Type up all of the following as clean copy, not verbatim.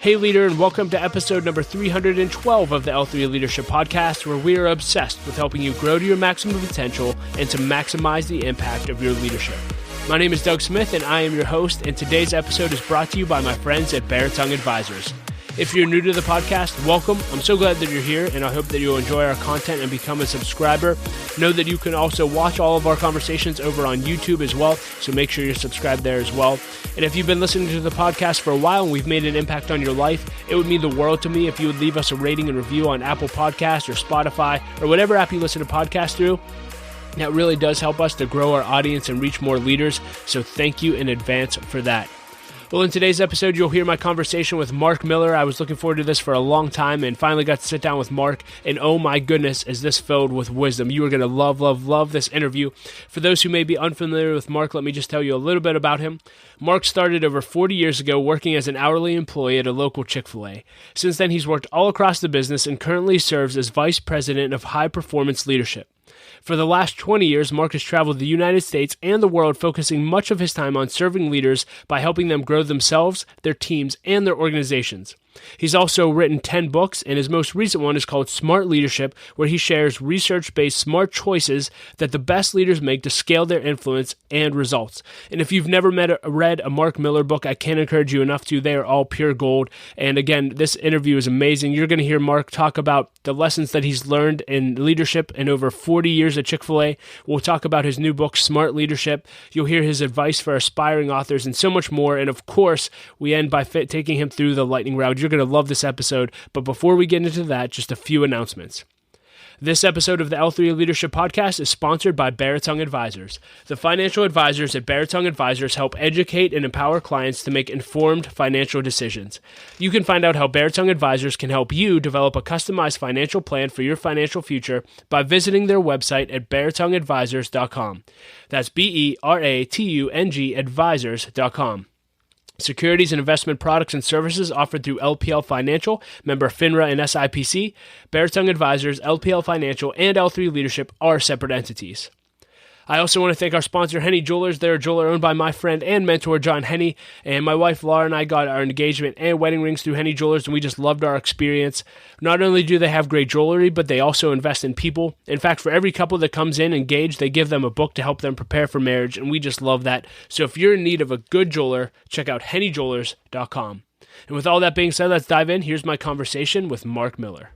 Hey leader, and welcome to episode number 312 of the L3 Leadership Podcast, where we are obsessed with helping you grow to your maximum potential and to maximize the impact of your leadership. My name is Doug Smith, and I am your host, and today's episode is brought to you by my friends at Baratongue Advisors. If you're new to the podcast, welcome. I'm so glad that you're here, and I hope that you'll enjoy our content and become a subscriber. Know that you can also watch all of our conversations over on YouTube as well, so make sure you're subscribed there as well. And if you've been listening to the podcast for a while and we've made an impact on your life, it would mean the world to me if you would leave us a rating and review on Apple Podcasts or Spotify or whatever app you listen to podcasts through. That really does help us to grow our audience and reach more leaders, so thank you in advance for that. Well, in today's episode, you'll hear my conversation with Mark Miller. I was looking forward to this for a long time and finally got to sit down with Mark. And oh my goodness, is this filled with wisdom. You are going to love this interview. For those who may be unfamiliar with Mark, let me just tell you a little bit about him. Mark started over 40 years ago working as an hourly employee at a local Chick-fil-A. Since then, he's worked all across the business and currently serves as Vice President of High Performance Leadership. For the last 20 years, Mark has traveled the United States and the world, focusing much of his time on serving leaders by helping them grow themselves, their teams, and their organizations. He's also written 10 books, and his most recent one is called Smart Leadership, where he shares research-based smart choices that the best leaders make to scale their influence and results. And if you've never read a Mark Miller book, I can't encourage you enough to. They are all pure gold. And again, this interview is amazing. You're going to hear Mark talk about the lessons that he's learned in leadership in over 40 years at Chick-fil-A. We'll talk about his new book, Smart Leadership. You'll hear his advice for aspiring authors and so much more. And of course, we end by taking him through the lightning round. You're going to love this episode, but before we get into that, just a few announcements. This episode of the L3 Leadership Podcast is sponsored by Baratongue Advisors. The financial advisors at Baratongue Advisors help educate and empower clients to make informed financial decisions. You can find out how Baratongue Advisors can help you develop a customized financial plan for your financial future by visiting their website at baratongueadvisors.com. That's BERATUNG advisors.com. Securities and investment products and services offered through LPL Financial, member FINRA and SIPC. Baratongue Advisors, LPL Financial, and L3 Leadership are separate entities. I also want to thank our sponsor, Henny Jewelers. They're a jeweler owned by my friend and mentor, John Henny, and my wife, Laura, and I got our engagement and wedding rings through Henny Jewelers, and we just loved our experience. Not only do they have great jewelry, but they also invest in people. In fact, for every couple that comes in engaged, they give them a book to help them prepare for marriage, and we just love that. So if you're in need of a good jeweler, check out hennyjewelers.com. And with all that being said, let's dive in. Here's my conversation with Mark Miller.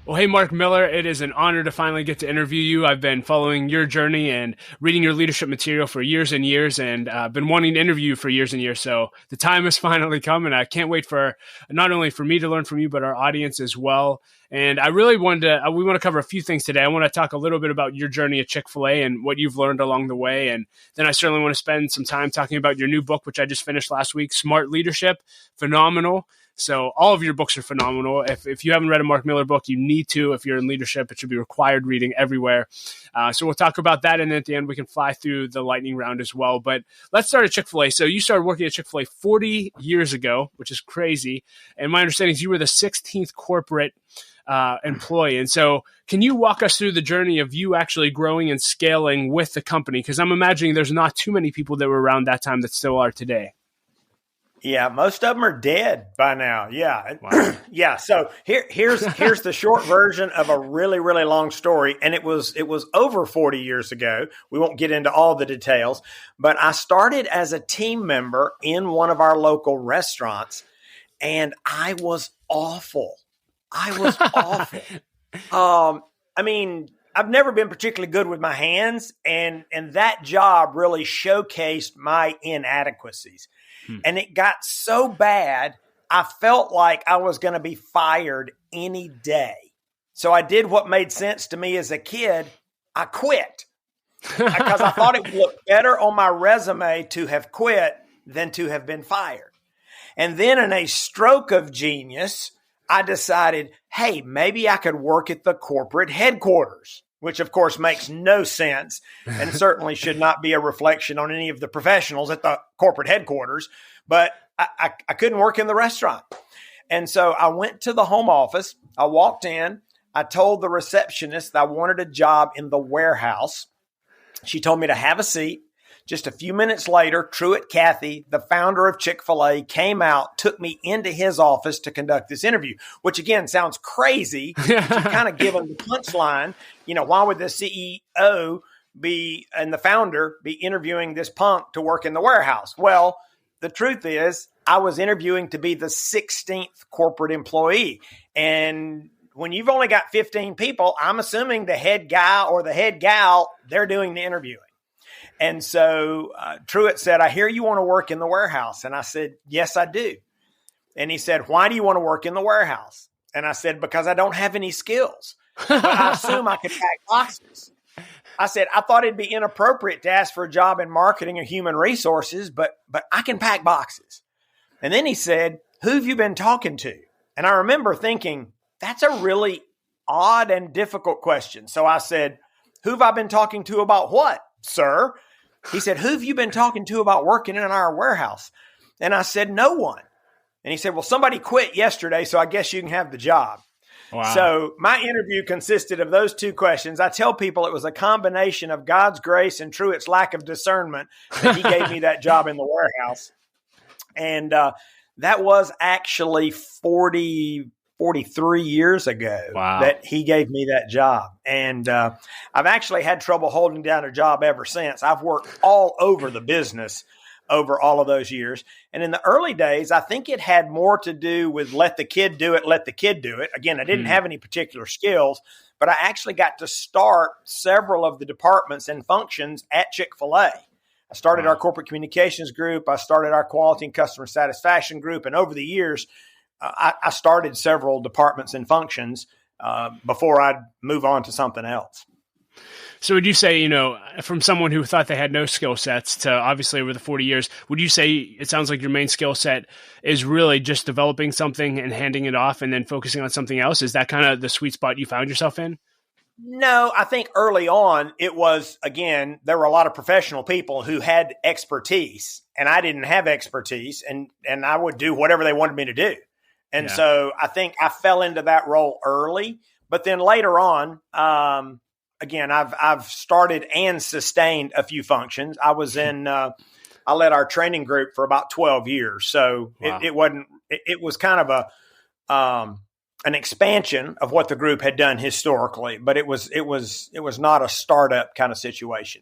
Well, hey, Mark Miller, it is an honor to finally get to interview you. I've been following your journey and reading your leadership material for years and years, and been wanting to interview you for years and years. So the time has finally come, and I can't wait for not only for me to learn from you, but our audience as well. And I really we want to cover a few things today. I want to talk a little bit about your journey at Chick-fil-A and what you've learned along the way. And then I certainly want to spend some time talking about your new book, which I just finished last week, Smart Leadership. Phenomenal. So all of your books are phenomenal. If you haven't read a Mark Miller book, you need to. If you're in leadership, it should be required reading everywhere. So we'll talk about that. And then at the end, we can fly through the lightning round as well. But let's start at Chick-fil-A. So you started working at Chick-fil-A 40 years ago, which is crazy. And my understanding is you were the 16th corporate employee. And so can you walk us through the journey of you actually growing and scaling with the company? Because I'm imagining there's not too many people that were around that time that still are today. Yeah, most of them are dead by now. Yeah. Wow. Yeah. So here's the short version of a really, really long story. And it was over 40 years ago. We won't get into all the details, but I started as a team member in one of our local restaurants, and I was awful. I mean, I've never been particularly good with my hands, and that job really showcased my inadequacies. And it got so bad, I felt like I was going to be fired any day. So I did what made sense to me as a kid. I quit because I thought it would look better on my resume to have quit than to have been fired. And then in a stroke of genius, I decided, hey, maybe I could work at the corporate headquarters, which of course makes no sense and certainly should not be a reflection on any of the professionals at the corporate headquarters. But I couldn't work in the restaurant. And so I went to the home office. I walked in. I told the receptionist that I wanted a job in the warehouse. She told me to have a seat, Just a few minutes later, Truett Cathy, the founder of Chick-fil-A, came out, took me into his office to conduct this interview, which again sounds crazy. To kind of give him the punchline, why would the CEO and the founder be interviewing this punk to work in the warehouse? Well, the truth is I was interviewing to be the 16th corporate employee. And when you've only got 15 people, I'm assuming the head guy or the head gal, they're doing the interviewing. And so Truett said, I hear you want to work in the warehouse. And I said, yes, I do. And he said, why do you want to work in the warehouse? And I said, because I don't have any skills, but I assume I can pack boxes. I said, I thought it'd be inappropriate to ask for a job in marketing or human resources, but I can pack boxes. And then he said, who have you been talking to? And I remember thinking, that's a really odd and difficult question. So I said, who have I been talking to about what, sir? He said, who have you been talking to about working in our warehouse? And I said, no one. And he said, well, somebody quit yesterday, so I guess you can have the job. Wow. So my interview consisted of those two questions. I tell people it was a combination of God's grace and Truett's lack of discernment that he gave me that job in the warehouse. And that was actually 43 years ago that he gave me that job. And I've actually had trouble holding down a job ever since. I've worked all over the business over all of those years. And in the early days, I think it had more to do with let the kid do it, let the kid do it. Again, I didn't have any particular skills, but I actually got to start several of the departments and functions at Chick-fil-A. I started our corporate communications group. I started our quality and customer satisfaction group. And over the years, I started several departments and functions before I'd move on to something else. So would you say, from someone who thought they had no skill sets to obviously over the 40 years, would you say it sounds like your main skill set is really just developing something and handing it off and then focusing on something else? Is that kind of the sweet spot you found yourself in? No, I think early on it was, again, there were a lot of professional people who had expertise and I didn't have expertise and I would do whatever they wanted me to do. And so I think I fell into that role early, but then later on, again, I've started and sustained a few functions. I was I led our training group for about 12 years. So it was kind of an expansion of what the group had done historically, but it was not a startup kind of situation.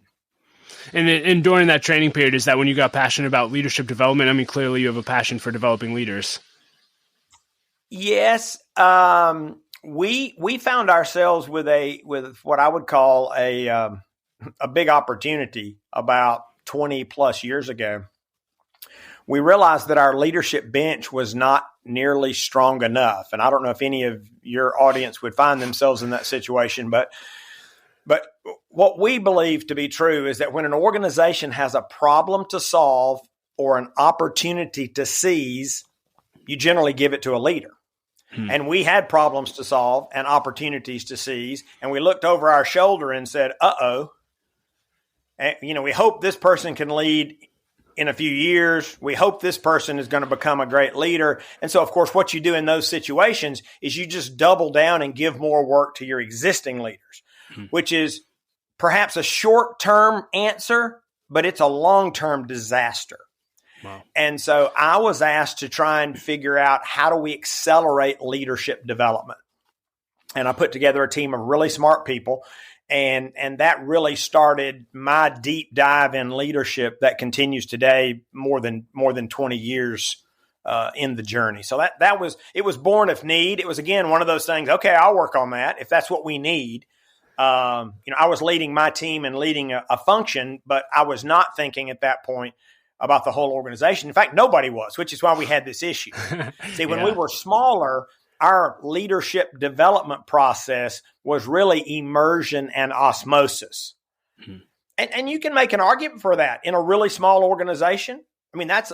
And during that training period, is that when you got passionate about leadership development? I mean, clearly you have a passion for developing leaders. Yes. We found ourselves with what I would call a big opportunity about 20 plus years ago. We realized that our leadership bench was not nearly strong enough. And I don't know if any of your audience would find themselves in that situation, but what we believe to be true is that when an organization has a problem to solve or an opportunity to seize, you generally give it to a leader. And we had problems to solve and opportunities to seize. And we looked over our shoulder and said, we hope this person can lead in a few years. We hope this person is going to become a great leader. And so, of course, what you do in those situations is you just double down and give more work to your existing leaders, which is perhaps a short-term answer, but it's a long-term disaster. Wow. And so I was asked to try and figure out how do we accelerate leadership development. And I put together a team of really smart people. And that really started my deep dive in leadership that continues today more than 20 years in the journey. So it was born of need. It was, again, one of those things, okay, I'll work on that if that's what we need. I was leading my team and leading a function, but I was not thinking at that point about the whole organization. In fact, nobody was, which is why we had this issue. See, when we were smaller, our leadership development process was really immersion and osmosis. And you can make an argument for that in a really small organization. I mean, that's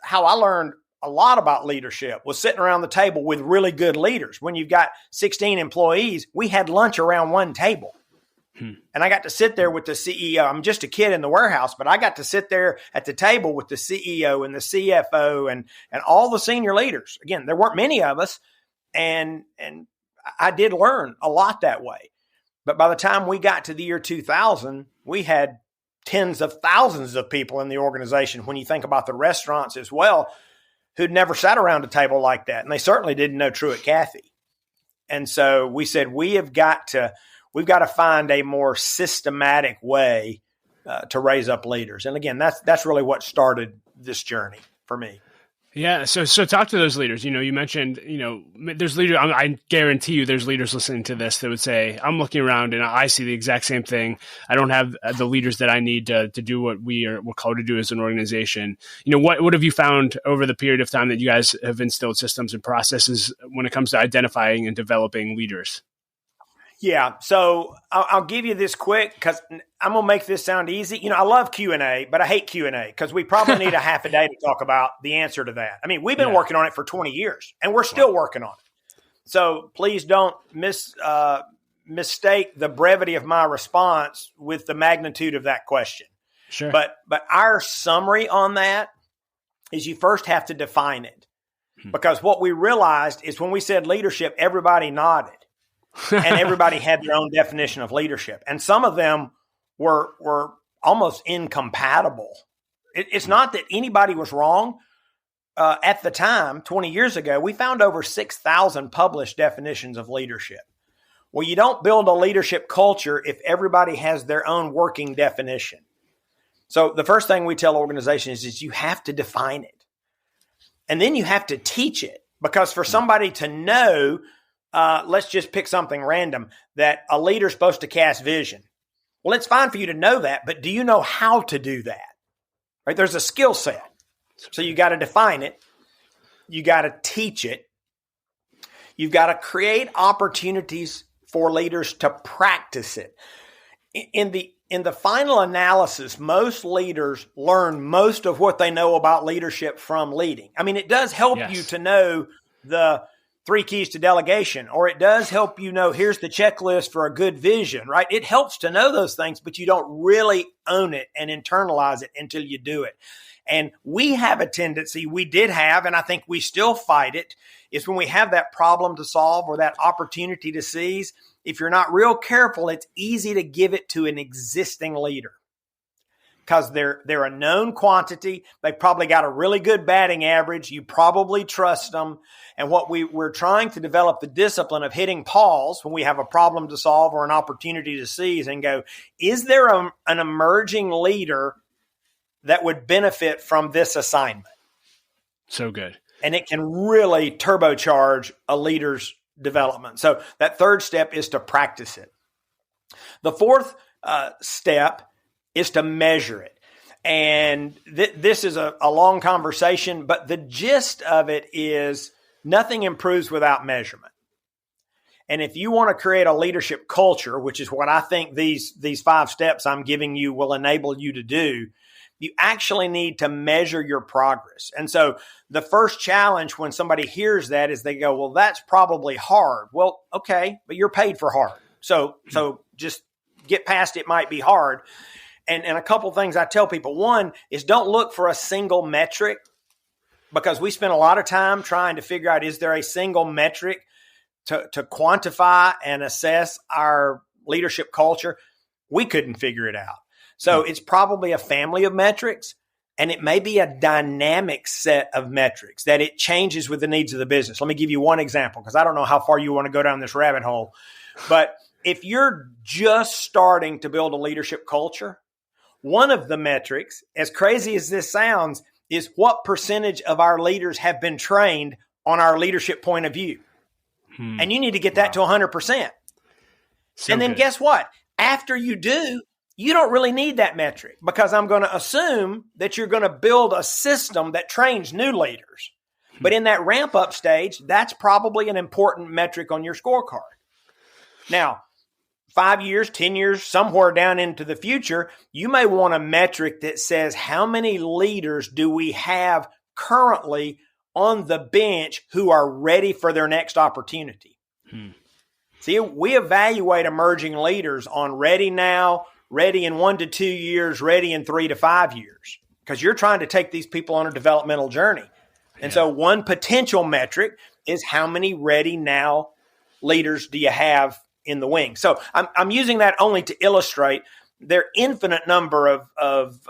how I learned a lot about leadership, was sitting around the table with really good leaders. When you've got 16 employees, we had lunch around one table. And I got to sit there with the CEO. I'm just a kid in the warehouse, but I got to sit there at the table with the CEO and the CFO and all the senior leaders. Again, there weren't many of us, and I did learn a lot that way. But by the time we got to the year 2000, we had tens of thousands of people in the organization, when you think about the restaurants as well, who'd never sat around a table like that. And they certainly didn't know Truett Cathy. And so we said, we've got to find a more systematic way to raise up leaders. And again, that's really what started this journey for me. Yeah. So talk to those leaders. You mentioned, there's leaders. I guarantee you there's leaders listening to this that would say, I'm looking around and I see the exact same thing. I don't have the leaders that I need to do what we're called to do as an organization. What have you found over the period of time that you guys have instilled systems and processes when it comes to identifying and developing leaders? Yeah. So I'll give you this quick because I'm going to make this sound easy. I love Q&A, but I hate Q&A because we probably need a half a day to talk about the answer to that. I mean, we've been working on it for 20 years and we're still working on it. So please don't mistake the brevity of my response with the magnitude of that question. Sure. But our summary on that is you first have to define it, because what we realized is when we said leadership, everybody nodded. And everybody had their own definition of leadership. And some of them were almost incompatible. It's not that anybody was wrong. At the time, 20 years ago, we found over 6,000 published definitions of leadership. Well, you don't build a leadership culture if everybody has their own working definition. So the first thing we tell organizations is you have to define it. And then you have to teach it, because for somebody to know, let's just pick something random, that a leader's supposed to cast vision. Well, it's fine for you to know that, but do you know how to do that? Right? There's a skill set. So you got to define it. You got to teach it. You've got to create opportunities for leaders to practice it. In the final analysis, most leaders learn most of what they know about leadership from leading. I mean, it does help you to know the 3 keys to delegation, or it does help you know, here's the checklist for a good vision, right? It helps to know those things, but you don't really own it and internalize it until you do it. And we have a tendency, we did have, and I think we still fight it, is when we have that problem to solve or that opportunity to seize, if you're not real careful, it's easy to give it to an existing leader. Because they're a known quantity. They probably got a really good batting average. You probably trust them. And what we're trying to develop the discipline of hitting pause when we have a problem to solve or an opportunity to seize and go, is there an emerging leader that would benefit from this assignment? So good. And it can really turbocharge a leader's development. So that third step is to practice it. The fourth step is to measure it. And this is a long conversation, but the gist of it is nothing improves without measurement. And if you want to create a leadership culture, which is what I think these 5 steps I'm giving you will enable you to do, you actually need to measure your progress. And so the first challenge when somebody hears that is they go, well, that's probably hard. Well, okay, but you're paid for hard. So just get past it might be hard. And a couple of things I tell people. One is don't look for a single metric, because we spend a lot of time trying to figure out, is there a single metric to quantify and assess our leadership culture? We couldn't figure it out. So it's probably a family of metrics, and it may be a dynamic set of metrics that it changes with the needs of the business. Let me give you one example, because I don't know how far you want to go down this rabbit hole. But if you're just starting to build a leadership culture, one of the metrics, as crazy as this sounds, is what percentage of our leaders have been trained on our leadership point of view. And you need to get that to 100%. And then guess what? After you do, you don't really need that metric, because I'm going to assume that you're going to build a system that trains new leaders. But in that ramp up stage, that's probably an important metric on your scorecard. Now, 5 years, 10 years, somewhere down into the future, you may want a metric that says, how many leaders do we have currently on the bench who are ready for their next opportunity? See, we evaluate emerging leaders on ready now, ready in 1 to 2 years, ready in 3 to 5 years, because you're trying to take these people on a developmental journey. And so one potential metric is, how many ready now leaders do you have in the wing? So I'm using that only to illustrate there are infinite number of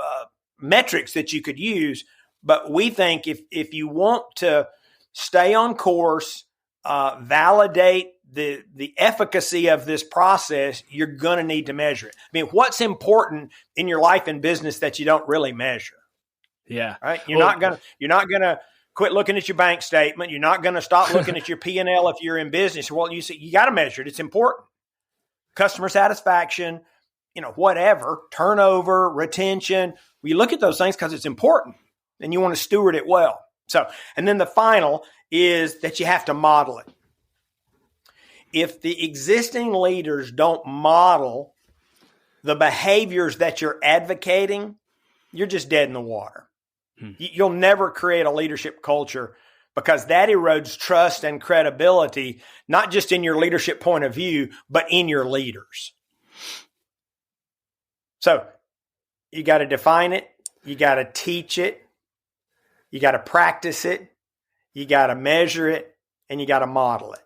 metrics that you could use. But we think if you want to stay on course, validate the efficacy of this process, you're going to need to measure it. I mean, what's important in your life and business that you don't really measure? Yeah. Right. You're not gonna quit looking at your bank statement. You're not going to stop looking at your P&L if you're in business. Well, you got to measure it. It's important. Customer satisfaction, whatever, turnover, retention. You look at those things because it's important and you want to steward it well. So, and then the final is that you have to model it. If the existing leaders don't model the behaviors that you're advocating, you're just dead in the water. You'll never create a leadership culture because that erodes trust and credibility, not just in your leadership point of view, but in your leaders. So you got to define it. You got to teach it. You got to practice it. You got to measure it, and you got to model it.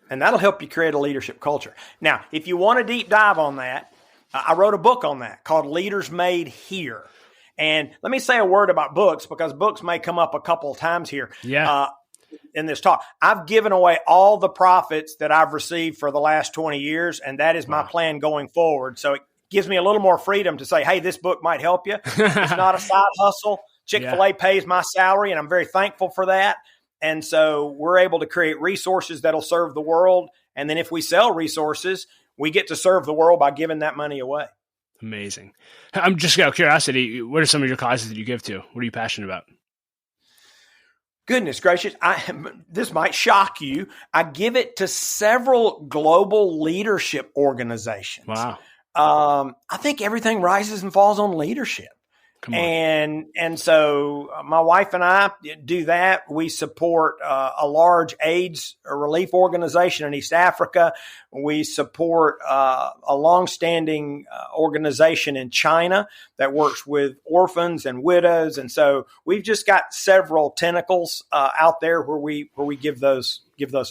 And that'll help you create a leadership culture. Now, if you want a deep dive on that, I wrote a book on that called Leaders Made Here. And let me say a word about books because books may come up a couple of times here in this talk. I've given away all the profits that I've received for the last 20 years, and that is my plan going forward. So it gives me a little more freedom to say, hey, this book might help you. It's not a side hustle. Chick-fil-A pays my salary, and I'm very thankful for that. And so we're able to create resources that'll serve the world. And then if we sell resources, we get to serve the world by giving that money away. Amazing. I'm just out of curiosity, what are some of your causes that you give to? What are you passionate about? Goodness gracious. This might shock you. I give it to several global leadership organizations. Wow. I think everything rises and falls on leadership. And so my wife and I do that. We support a large AIDS relief organization in East Africa. We support a longstanding organization in China that works with orphans and widows. And so we've just got several tentacles out there where we give those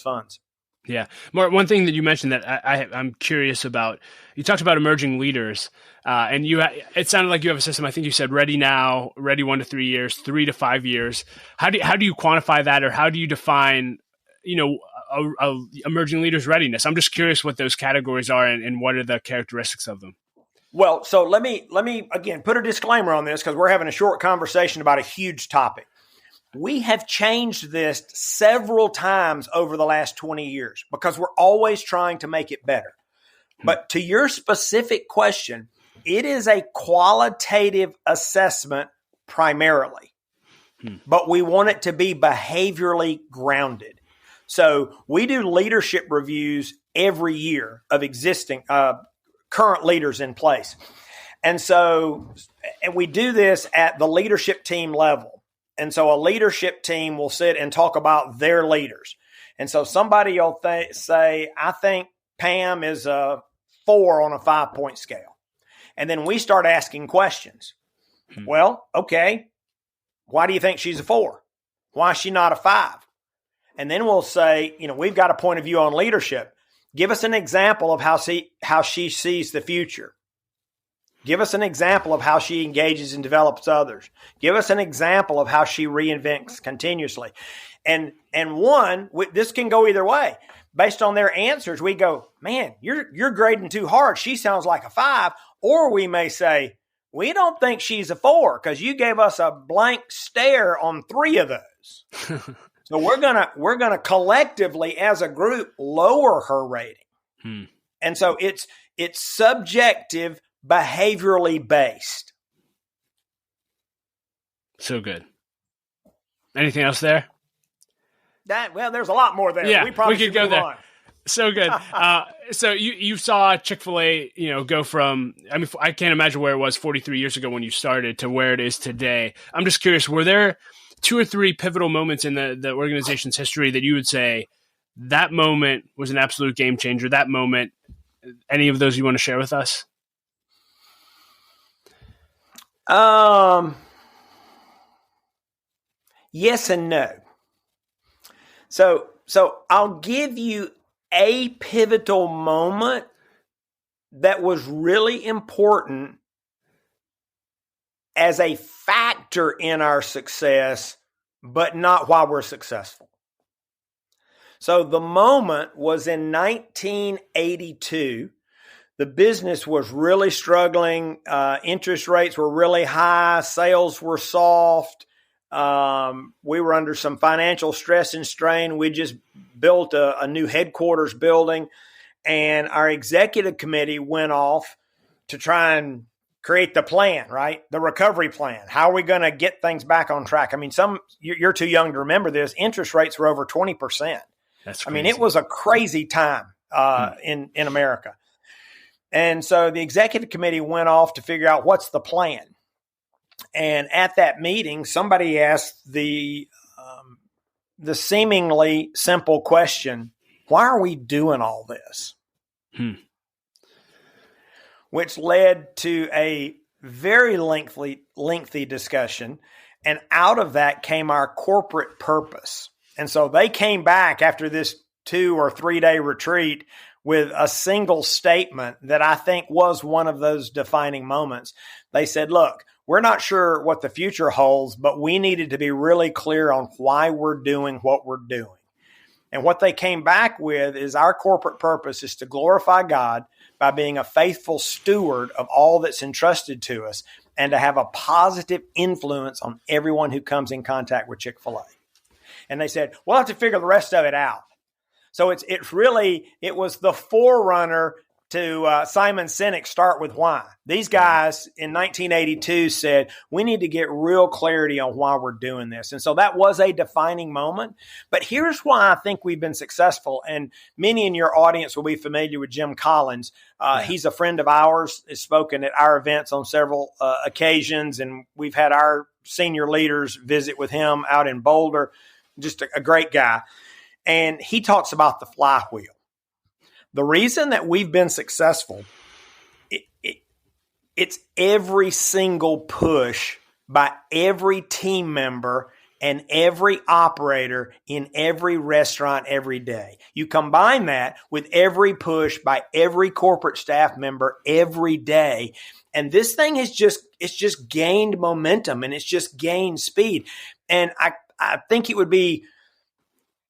funds. Yeah. Mark, one thing that you mentioned that I'm curious about, you talked about emerging leaders, and it sounded like you have a system. I think you said ready now, ready 1 to 3 years, 3 to 5 years. How do you quantify that, or how do you define, a emerging leaders readiness? I'm just curious what those categories are and what are the characteristics of them. Well, so let me again put a disclaimer on this because we're having a short conversation about a huge topic. We have changed this several times over the last 20 years because we're always trying to make it better. But to your specific question, it is a qualitative assessment primarily, but we want it to be behaviorally grounded. So we do leadership reviews every year of existing current leaders in place. And we do this at the leadership team level. And so a leadership team will sit and talk about their leaders. And so somebody will say, I think Pam is a 4 on a 5-point scale. And then we start asking questions. Well, okay, why do you think she's a 4? Why is she not a 5? And then we'll say, we've got a point of view on leadership. Give us an example of how she sees the future. Give us an example of how she engages and develops others. Give us an example of how she reinvents continuously. And this can go either way. Based on their answers, we go, man, you're grading too hard. She sounds like a 5. Or we may say, we don't think she's a 4 because you gave us a blank stare on 3 of those. So we're gonna collectively as a group lower her rating. And so it's subjective, behaviorally based. So good. Anything else there? There's a lot more there. Yeah, we probably could go there. On. So good. So you saw Chick-fil-A, go from, I can't imagine where it was 43 years ago when you started to where it is today. I'm just curious, were there 2 or 3 pivotal moments in the organization's history that you would say that moment was an absolute game changer? That moment, any of those you want to share with us? Yes and no. So I'll give you a pivotal moment that was really important as a factor in our success, but not while we're successful. So the moment was in 1982. The business was really struggling. Interest rates were really high. Sales were soft. We were under some financial stress and strain. We just built a new headquarters building, and our executive committee went off to try and create the plan, right? The recovery plan. How are we going to get things back on track? I mean, you're too young to remember this. Interest rates were over 20%. That's crazy. I mean, it was a crazy time in America. And so the executive committee went off to figure out what's the plan. And at that meeting, somebody asked the seemingly simple question, why are we doing all this? Which led to a very lengthy discussion. And out of that came our corporate purpose. And so they came back after this 2 or 3 day retreat with a single statement that I think was one of those defining moments. They said, look, we're not sure what the future holds, but we needed to be really clear on why we're doing what we're doing. And what they came back with is our corporate purpose is to glorify God by being a faithful steward of all that's entrusted to us and to have a positive influence on everyone who comes in contact with Chick-fil-A. And they said, we'll have to figure the rest of it out. So it was the forerunner to Simon Sinek's Start With Why. These guys in 1982 said, we need to get real clarity on why we're doing this. And so that was a defining moment. But here's why I think we've been successful. And many in your audience will be familiar with Jim Collins. He's a friend of ours, has spoken at our events on several occasions. And we've had our senior leaders visit with him out in Boulder. Just a great guy. And he talks about the flywheel. The reason that we've been successful, it's every single push by every team member and every operator in every restaurant every day. You combine that with every push by every corporate staff member every day. And this thing it's just gained momentum and it's just gained speed. And I think it would be,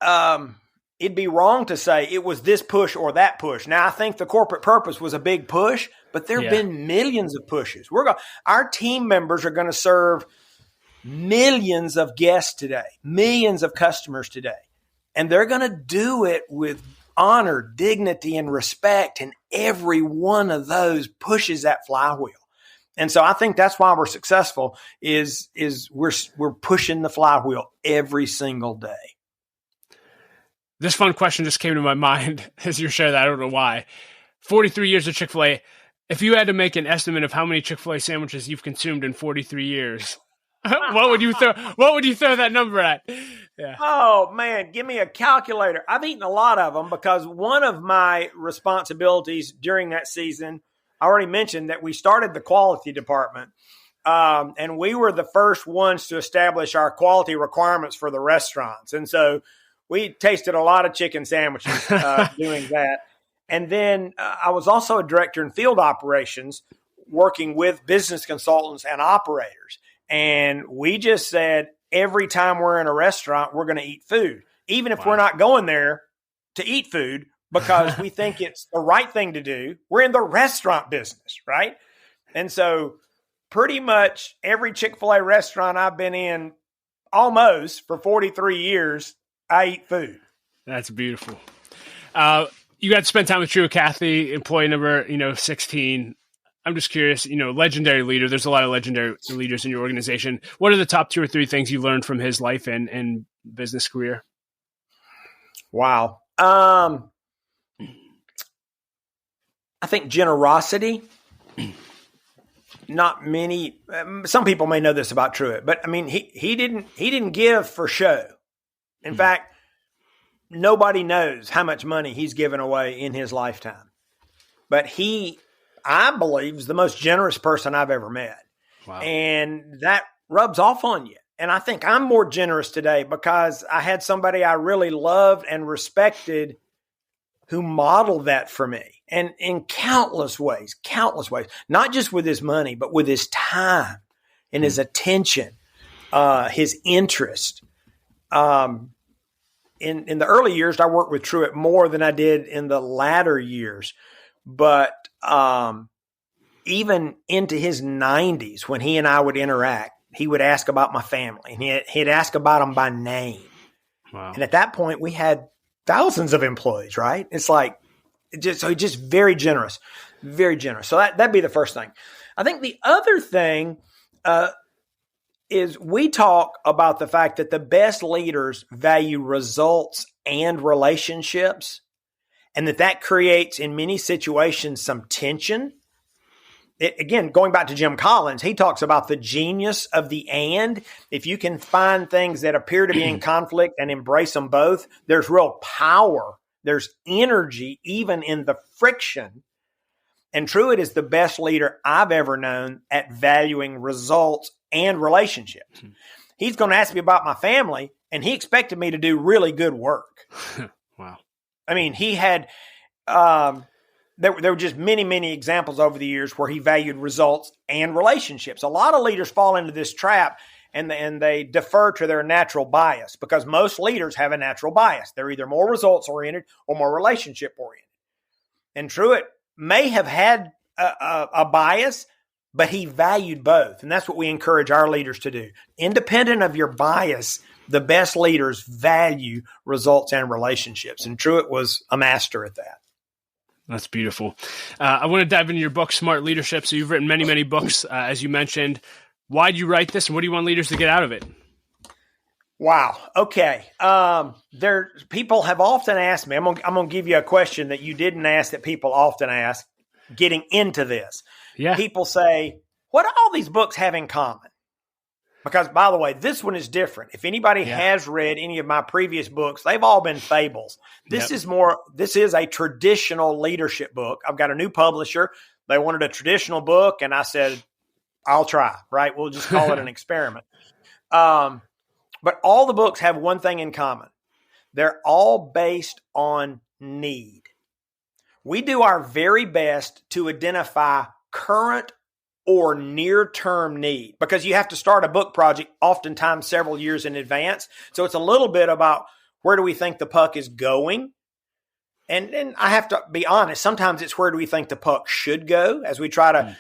it'd be wrong to say it was this push or that push. Now, I think the corporate purpose was a big push, but there have been millions of pushes. Our team members are going to serve millions of guests today, millions of customers today, and they're going to do it with honor, dignity, and respect. And every one of those pushes that flywheel. And so I think that's why we're successful is we're pushing the flywheel every single day. This fun question just came to my mind as you shared that. I don't know why. 43 years of Chick-fil-A. If you had to make an estimate of how many Chick-fil-A sandwiches you've consumed in 43 years, what would you throw that number at? Yeah. Oh, man, give me a calculator. I've eaten a lot of them because one of my responsibilities during that season, I already mentioned that we started the quality department. And we were the first ones to establish our quality requirements for the restaurants. And so we tasted a lot of chicken sandwiches doing that. And then I was also a director in field operations working with business consultants and operators. And we just said, every time we're in a restaurant, we're going to eat food, even if we're not going there to eat food because we think it's the right thing to do. We're in the restaurant business, right? And so pretty much every Chick-fil-A restaurant I've been in almost for 43 years, I eat food. That's beautiful. You got to spend time with Truett Cathy, employee number 16. I'm just curious, legendary leader. There's a lot of legendary leaders in your organization. What are the top 2 or 3 things you learned from his life and business career? Wow. I think generosity. Not many. Some people may know this about Truett, but I mean, he didn't give for show. In fact, nobody knows how much money he's given away in his lifetime. But I believe, is the most generous person I've ever met. Wow. And that rubs off on you. And I think I'm more generous today because I had somebody I really loved and respected who modeled that for me, and in countless ways, not just with his money, but with his time and his attention, his interest. In the early years, I worked with Truett more than I did in the latter years, but even into his 90s, when he and I would interact, he would ask about my family, and he'd ask about them by name. Wow. And at that point, we had thousands of employees, right? It's like, just very generous, very generous. So that'd be the first thing. I think the other thing is we talk about the fact that the best leaders value results and relationships, and that creates in many situations some tension. Again, going back to Jim Collins, he talks about the genius of the and. If you can find things that appear to be in conflict and embrace them both, there's real power. There's energy even in the friction. And Truett is the best leader I've ever known at valuing results and relationships. Mm-hmm. He's going to ask me about my family, and he expected me to do really good work. Wow. I mean, he had there were just many, many examples over the years where he valued results and relationships. A lot of leaders fall into this trap, and they defer to their natural bias, because most leaders have a natural bias. They're either more results-oriented or more relationship-oriented. And Truett may have had a bias, but he valued both. And that's what we encourage our leaders to do. Independent of your bias, the best leaders value results and relationships. And Truett was a master at that. That's beautiful. I want to dive into your book, Smart Leadership. So you've written many, many books, as you mentioned. Why did you write this, and what do you want leaders to get out of it? Wow. Okay. People have often asked me, I'm going to give you a question that you didn't ask that people often ask getting into this. Yeah. People say, what do all these books have in common? Because, by the way, this one is different. If anybody has read any of my previous books, they've all been fables. This is a traditional leadership book. I've got a new publisher. They wanted a traditional book, and I said, I'll try, right? We'll just call it an experiment. But all the books have one thing in common. They're all based on need. We do our very best to identify current or near-term need, because you have to start a book project oftentimes several years in advance. So it's a little bit about where do we think the puck is going? And I have to be honest, sometimes it's where do we think the puck should go as we try to,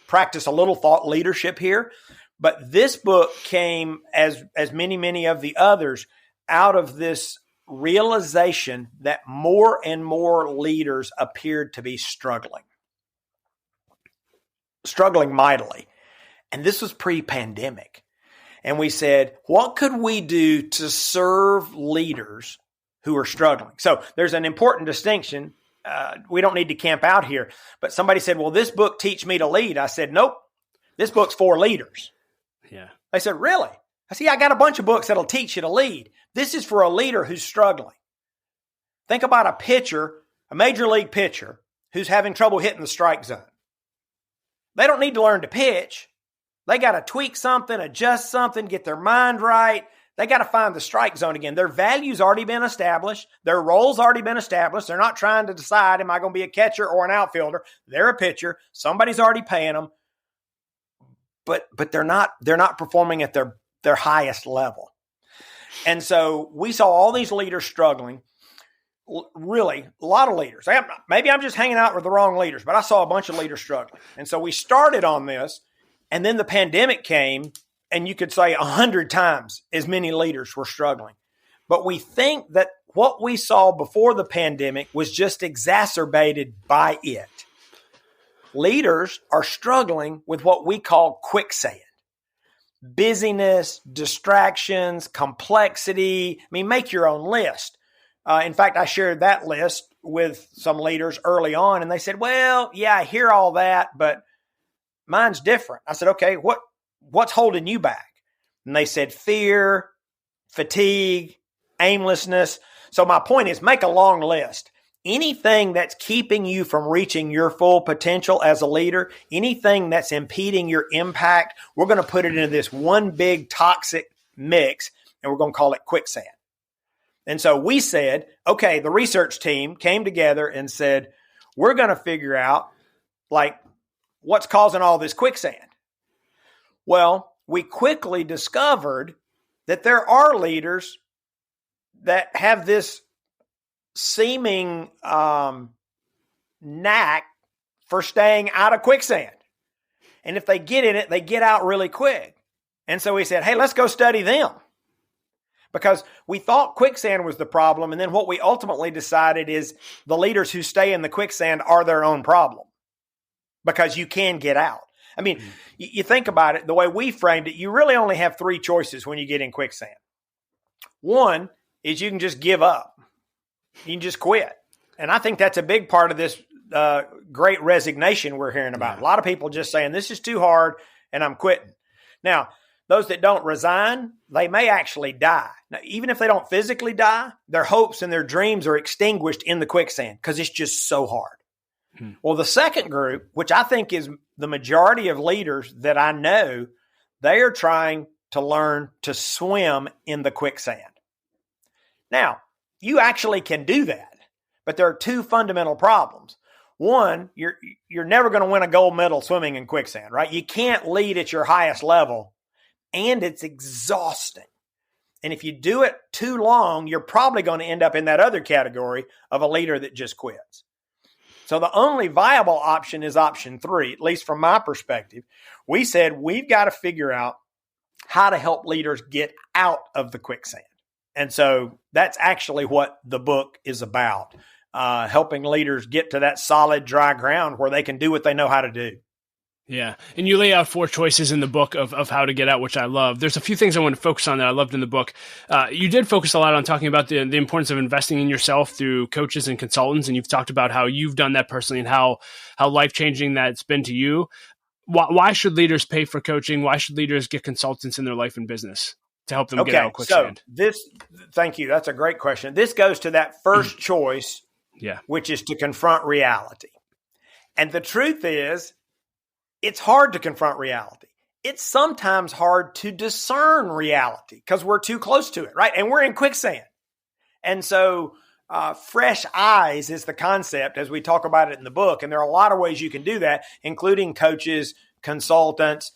practice a little thought leadership here. But this book came, as many, many of the others, out of this realization that more and more leaders appeared to be struggling mightily. And this was pre-pandemic. And we said, what could we do to serve leaders who are struggling? So there's an important distinction. We don't need to camp out here. But somebody said, well, this book teach me to lead. I said, nope, this book's for leaders. Yeah. They said, really? I said, I got a bunch of books that'll teach you to lead. This is for a leader who's struggling. Think about a pitcher, a major league pitcher, who's having trouble hitting the strike zone. They don't need to learn to pitch. They got to tweak something, adjust something, get their mind right. They got to find the strike zone again. Their value's already been established. Their role's already been established. They're not trying to decide, am I going to be a catcher or an outfielder? They're a pitcher. Somebody's already paying them. But they're not performing at their highest level. And so we saw all these leaders struggling. Really, a lot of leaders. Maybe I'm just hanging out with the wrong leaders, but I saw a bunch of leaders struggling. And so we started on this, and then the pandemic came, and you could say 100 times as many leaders were struggling. But we think that what we saw before the pandemic was just exacerbated by it. Leaders are struggling with what we call quicksand. Busyness, distractions, complexity. I mean, make your own list. In fact, I shared that list with some leaders early on, and they said, well, yeah, I hear all that, but mine's different. I said, okay, what's holding you back? And they said fear, fatigue, aimlessness. So my point is, make a long list. Anything that's keeping you from reaching your full potential as a leader, anything that's impeding your impact, we're going to put it into this one big toxic mix, and we're going to call it quicksand. And so we said, okay, the research team came together and said, we're going to figure out like what's causing all this quicksand. Well, we quickly discovered that there are leaders that have this seeming knack for staying out of quicksand. And if they get in it, they get out really quick. And so we said, hey, let's go study them. Because we thought quicksand was the problem. And then what we ultimately decided is the leaders who stay in the quicksand are their own problem. Because you can get out. I mean, you think about it, the way we framed it, you really only have three choices when you get in quicksand. One is you can just give up. You can just quit. And I think that's a big part of this great resignation we're hearing about. A lot of people just saying, this is too hard and I'm quitting. Now, those that don't resign, they may actually die. Now, even if they don't physically die, their hopes and their dreams are extinguished in the quicksand because it's just so hard. Well, the second group, which I think is the majority of leaders that I know, they are trying to learn to swim in the quicksand. Now, you actually can do that, but there are two fundamental problems. One, you're never going to win a gold medal swimming in quicksand, right? You can't lead at your highest level, and it's exhausting. And if you do it too long, you're probably going to end up in that other category of a leader that just quits. So the only viable option is option 3, at least from my perspective. We said we've got to figure out how to help leaders get out of the quicksand. And so that's actually what the book is about, helping leaders get to that solid, dry ground where they can do what they know how to do. Yeah. And you lay out 4 choices in the book of how to get out, which I love. There's a few things I want to focus on that I loved in the book. You did focus a lot on talking about the importance of investing in yourself through coaches and consultants. And you've talked about how you've done that personally and how life-changing that's been to you. Why should leaders pay for coaching? Why should leaders get consultants in their life and business to help them get out quicksand? So thank you. That's a great question. This goes to that first choice, which is to confront reality. And the truth is, it's hard to confront reality. It's sometimes hard to discern reality because we're too close to it, right? And we're in quicksand. And so fresh eyes is the concept as we talk about it in the book. And there are a lot of ways you can do that, including coaches, consultants,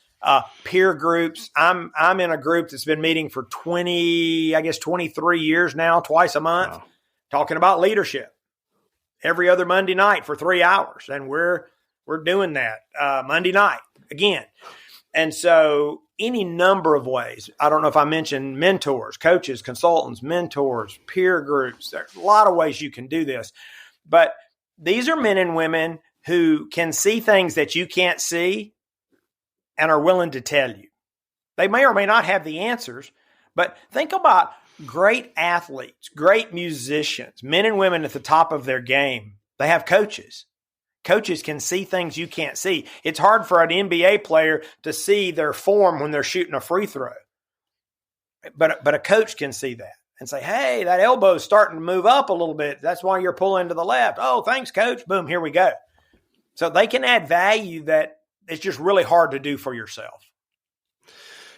peer groups. I'm in a group that's been meeting for 23 years now, twice a month, talking about leadership every other Monday night for 3 hours. And we're doing that Monday night again. And so any number of ways, I don't know if I mentioned mentors, coaches, consultants, mentors, peer groups. There's a lot of ways you can do this. But these are men and women who can see things that you can't see and are willing to tell you. They may or may not have the answers, but think about great athletes, great musicians, men and women at the top of their game. They have coaches. Coaches can see things you can't see. It's hard for an NBA player to see their form when they're shooting a free throw. But a coach can see that and say, hey, that elbow's starting to move up a little bit. That's why you're pulling to the left. Oh, thanks, coach. Boom, here we go. So they can add value that it's just really hard to do for yourself.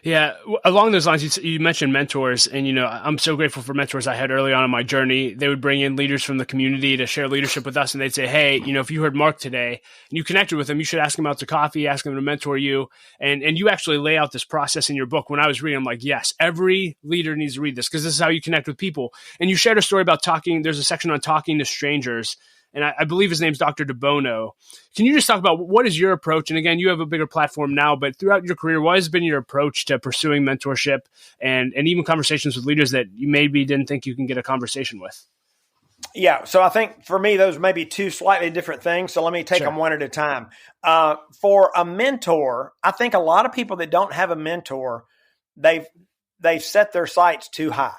Yeah. Along those lines, you mentioned mentors, and, I'm so grateful for mentors I had early on in my journey. They would bring in leaders from the community to share leadership with us. And they'd say, hey, if you heard Mark today and you connected with him, you should ask him out to coffee, ask him to mentor you. And you actually lay out this process in your book. When I was reading, I'm like, yes, every leader needs to read this because this is how you connect with people. And you shared a story about there's a section on talking to strangers. And I believe his name's Dr. DeBono. Can you just talk about what is your approach? And again, you have a bigger platform now, but throughout your career, what has been your approach to pursuing mentorship and even conversations with leaders that you maybe didn't think you can get a conversation with? Yeah. So I think for me, those may be two slightly different things. So let me take them one at a time. For a mentor, I think a lot of people that don't have a mentor, they've set their sights too high.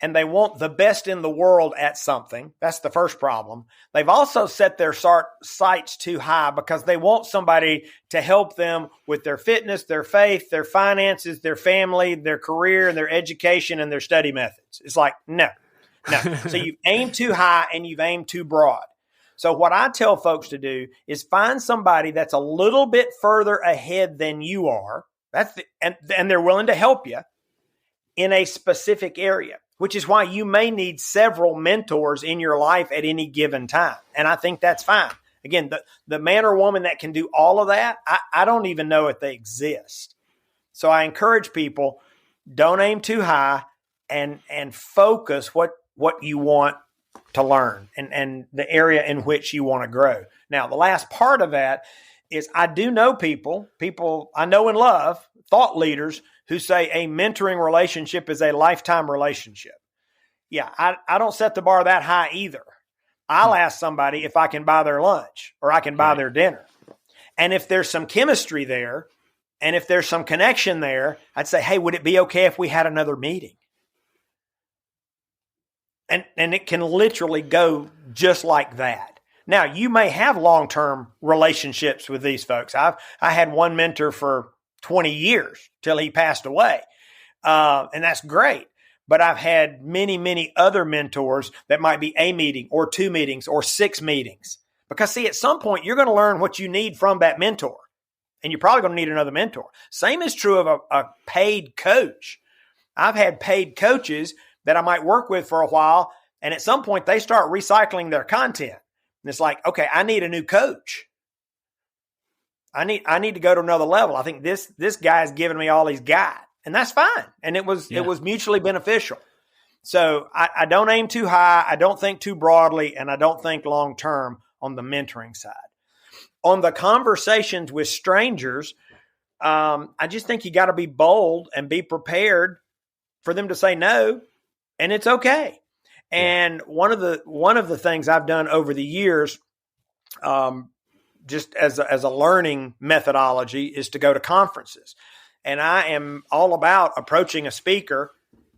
And they want the best in the world at something. That's the first problem. They've also set their sights too high because they want somebody to help them with their fitness, their faith, their finances, their family, their career, and their education, and their study methods. It's like, no. So you've aimed too high and you've aimed too broad. So what I tell folks to do is find somebody that's a little bit further ahead than you are. And they're willing to help you in a specific area. which is why you may need several mentors in your life at any given time. And I think that's fine. Again, the man or woman that can do all of that, I don't even know if they exist. So I encourage people, don't aim too high and focus what you want to learn and the area in which you want to grow. Now, the last part of that is I do know people I know and love, thought leaders who say a mentoring relationship is a lifetime relationship. Yeah, I don't set the bar that high either. I'll ask somebody if I can buy their lunch or I can buy their dinner. And if there's some chemistry there and if there's some connection there, I'd say, hey, would it be okay if we had another meeting? And it can literally go just like that. Now, you may have long-term relationships with these folks. I had one mentor for 20 years till he passed away. And that's great. But I've had many, many other mentors that might be a meeting or 2 meetings or 6 meetings. Because see, at some point, you're going to learn what you need from that mentor. And you're probably going to need another mentor. Same is true of a paid coach. I've had paid coaches that I might work with for a while. And at some point, they start recycling their content. And it's like, okay, I need a new coach. I need to go to another level. I think this guy is giving me all he's got. And that's fine. And it was mutually beneficial. So I don't aim too high. I don't think too broadly. And I don't think long term on the mentoring side. On the conversations with strangers, I just think you got to be bold and be prepared for them to say no. And it's okay. And one of the things I've done over the years, just as a learning methodology, is to go to conferences. And I am all about approaching a speaker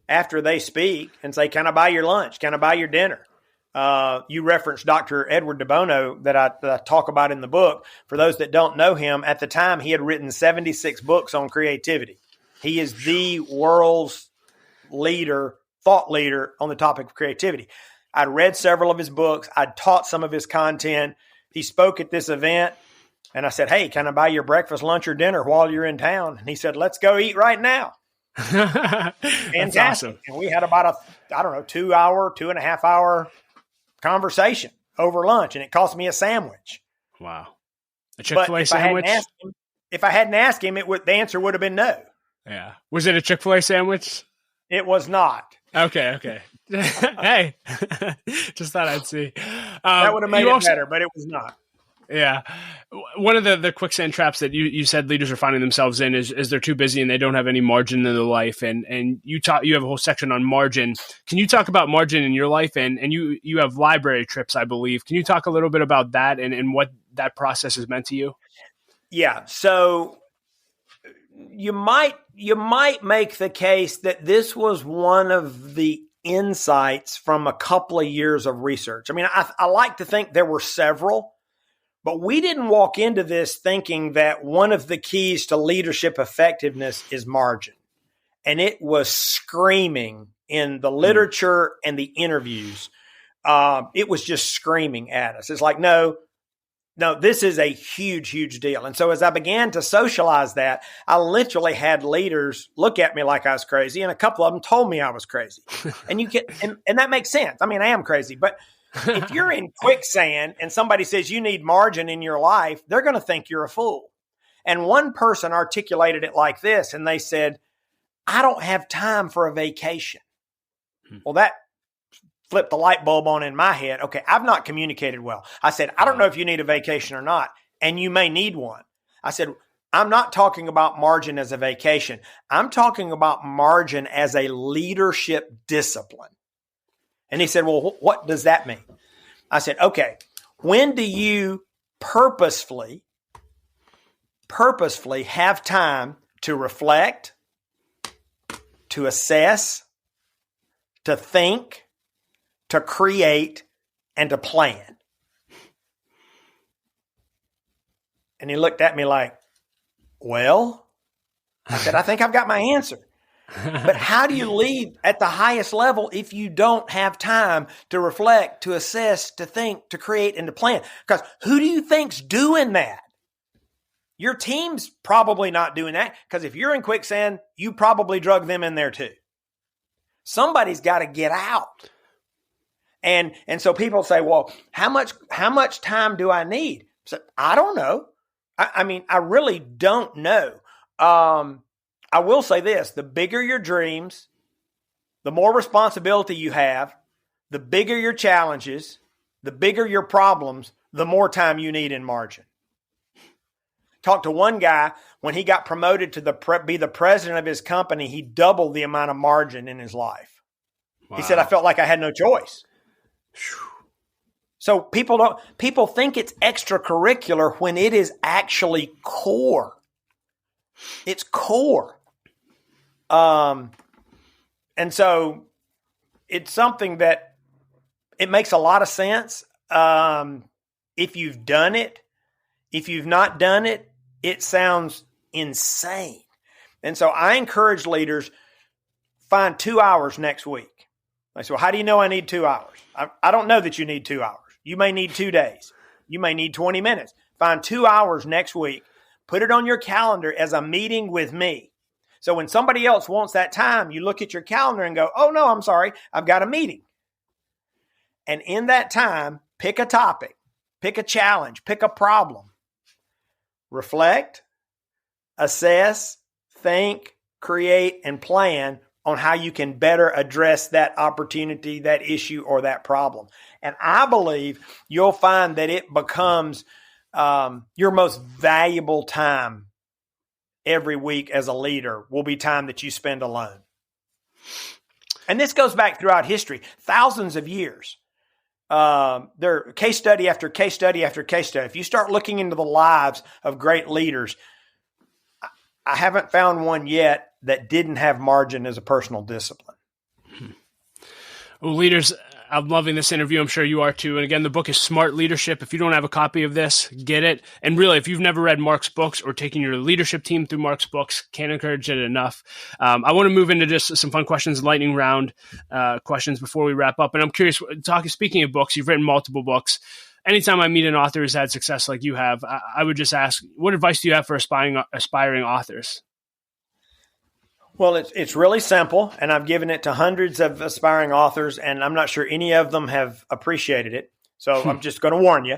after they speak and say, can I buy your lunch? Can I buy your dinner? You referenced Dr. Edward de Bono that I talk about in the book. For those that don't know him, at the time he had written 76 books on creativity. He is the world's thought leader on the topic of creativity. I'd read several of his books. I'd taught some of his content. He spoke at this event. And I said, hey, can I buy your breakfast, lunch, or dinner while you're in town? And he said, let's go eat right now. Fantastic. Awesome. And we had about 2.5 hour conversation over lunch. And it cost me a sandwich. Wow. A Chick-fil-A sandwich? If I hadn't asked him, the answer would have been no. Yeah. Was it a Chick-fil-A sandwich? It was not. Okay. Hey, just thought I'd see. That would have made it better, but it was not. Yeah. One of the quicksand traps that you said leaders are finding themselves in is they're too busy and they don't have any margin in their life. And you have a whole section on margin. Can you talk about margin in your life? And you have library trips, I believe. Can you talk a little bit about that and what that process has meant to you? Yeah. So you might make the case that this was one of the insights from a couple of years of research. I mean, I like to think there were several. But we didn't walk into this thinking that one of the keys to leadership effectiveness is margin. And it was screaming in the literature and the interviews. It was just screaming at us. It's like, no, this is a huge, huge deal. And so as I began to socialize that, I literally had leaders look at me like I was crazy. And a couple of them told me I was crazy. And and that makes sense. I mean, I am crazy, but if you're in quicksand and somebody says you need margin in your life, they're going to think you're a fool. And one person articulated it like this, and they said, I don't have time for a vacation. Well, that flipped the light bulb on in my head. Okay, I've not communicated well. I said, I don't know if you need a vacation or not, and you may need one. I said, I'm not talking about margin as a vacation. I'm talking about margin as a leadership discipline. And he said, well, what does that mean? I said, okay, when do you purposefully have time to reflect, to assess, to think, to create, and to plan? And he looked at me like, well, I said, I think I've got my answer. But how do you lead at the highest level if you don't have time to reflect, to assess, to think, to create, and to plan? Because who do you think's doing that? Your team's probably not doing that, because if you're in quicksand, you probably drug them in there too. Somebody's got to get out. And so people say, well, how much time do I need? So I don't know. I mean, I really don't know. I will say this, the bigger your dreams, the more responsibility you have, the bigger your challenges, the bigger your problems, the more time you need in margin. Talked to one guy, when he got promoted to be the president of his company, he doubled the amount of margin in his life. Wow. He said, I felt like I had no choice. So people think it's extracurricular when it is actually core. It's core. And so it's something that it makes a lot of sense. If you've done it, if you've not done it, it sounds insane. And so I encourage leaders, find 2 hours next week. I say, well, how do you know I need 2 hours? I don't know that you need 2 hours. You may need 2 days. You may need 20 minutes. Find 2 hours next week. Put it on your calendar as a meeting with me. So when somebody else wants that time, you look at your calendar and go, oh, no, I'm sorry. I've got a meeting. And in that time, pick a topic, pick a challenge, pick a problem. Reflect, assess, think, create, and plan on how you can better address that opportunity, that issue, or that problem. And I believe you'll find that it becomes your most valuable time every week as a leader will be time that you spend alone. And this goes back throughout history, thousands of years. There case study after case study after case study. If you start looking into the lives of great leaders, I haven't found one yet that didn't have margin as a personal discipline. Well, leaders, I'm loving this interview. I'm sure you are too. And again, the book is Smart Leadership. If you don't have a copy of this, get it. And really, if you've never read Mark's books or taken your leadership team through Mark's books, can't encourage it enough. I want to move into just some fun questions, lightning round questions before we wrap up. And I'm curious, speaking of books, you've written multiple books. Anytime I meet an author who's had success like you have, I would just ask, what advice do you have for aspiring authors? Well, it's really simple, and I've given it to hundreds of aspiring authors, and I'm not sure any of them have appreciated it. So I'm just going to warn you.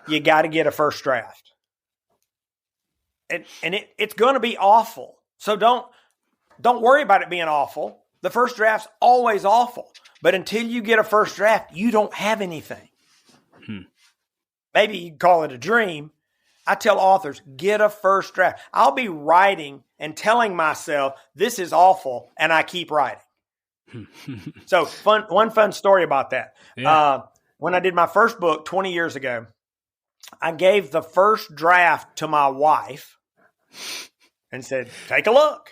You got to get a first draft. And it's going to be awful. So don't worry about it being awful. The first draft's always awful. But until you get a first draft, you don't have anything. Maybe you can call it a dream. I tell authors, get a first draft. I'll be writing and telling myself, this is awful, and I keep writing. So one fun story about that. Yeah. When I did my first book 20 years ago, I gave the first draft to my wife and said, take a look.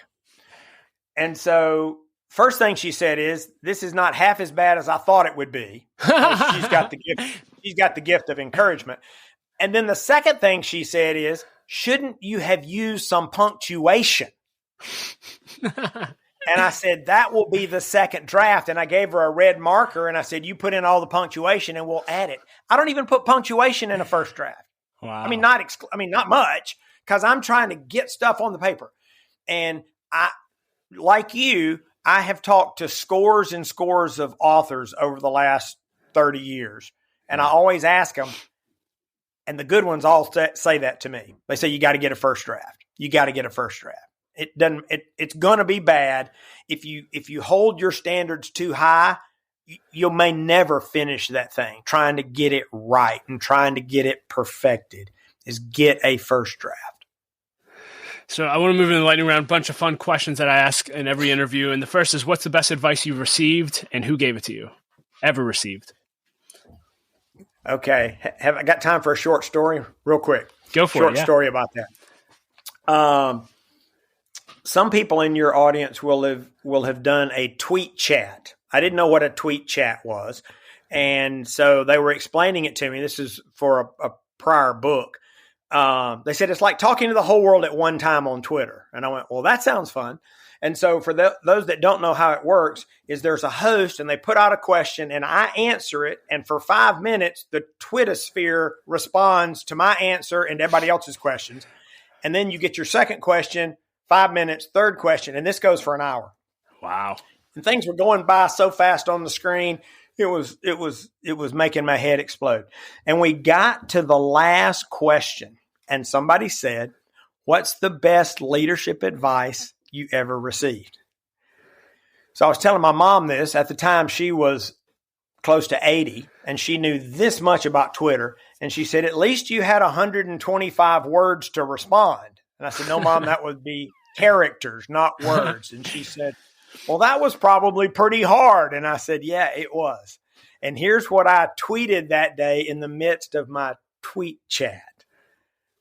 And so first thing she said is, this is not half as bad as I thought it would be. She's got the gift of encouragement. And then the second thing she said is, shouldn't you have used some punctuation? And I said, that will be the second draft. And I gave her a red marker and I said, you put in all the punctuation and we'll add it. I don't even put punctuation in a first draft. Wow. I mean, not much, because I'm trying to get stuff on the paper. And like you, I have talked to scores and scores of authors over the last 30 years. And I always ask them, and the good ones all say that to me. They say, you got to get a first draft. You got to get a first draft. It's going to be bad. If you hold your standards too high, you may never finish that thing. Trying to get it right and trying to get it perfected is get a first draft. So I want to move into the lightning round, a bunch of fun questions that I ask in every interview. And the first is, what's the best advice you've received and who gave it to you? Ever received? Okay. Have I got time for a short story? Real quick. Go for it. Short story about that. Some people in your audience will have done a tweet chat. I didn't know what a tweet chat was. And so they were explaining it to me. This is for a prior book. They said, it's like talking to the whole world at one time on Twitter. And I went, well, that sounds fun. And so for those that don't know how it works, is there's a host and they put out a question and I answer it. And for 5 minutes, the Twittersphere responds to my answer and everybody else's questions. And then you get your second question, 5 minutes, third question. And this goes for an hour. Wow. and things were going by so fast on the screen. It was making my head explode. And we got to the last question, and somebody said, "What's the best leadership advice you ever received?" So I was telling my mom this. At the time, she was close to 80, and she knew this much about Twitter. And she said, "At least you had 125 words to respond." And I said, "No, Mom, that would be characters, not words." And she said, "Well, that was probably pretty hard." And I said, "Yeah, it was." And here's what I tweeted that day in the midst of my tweet chat.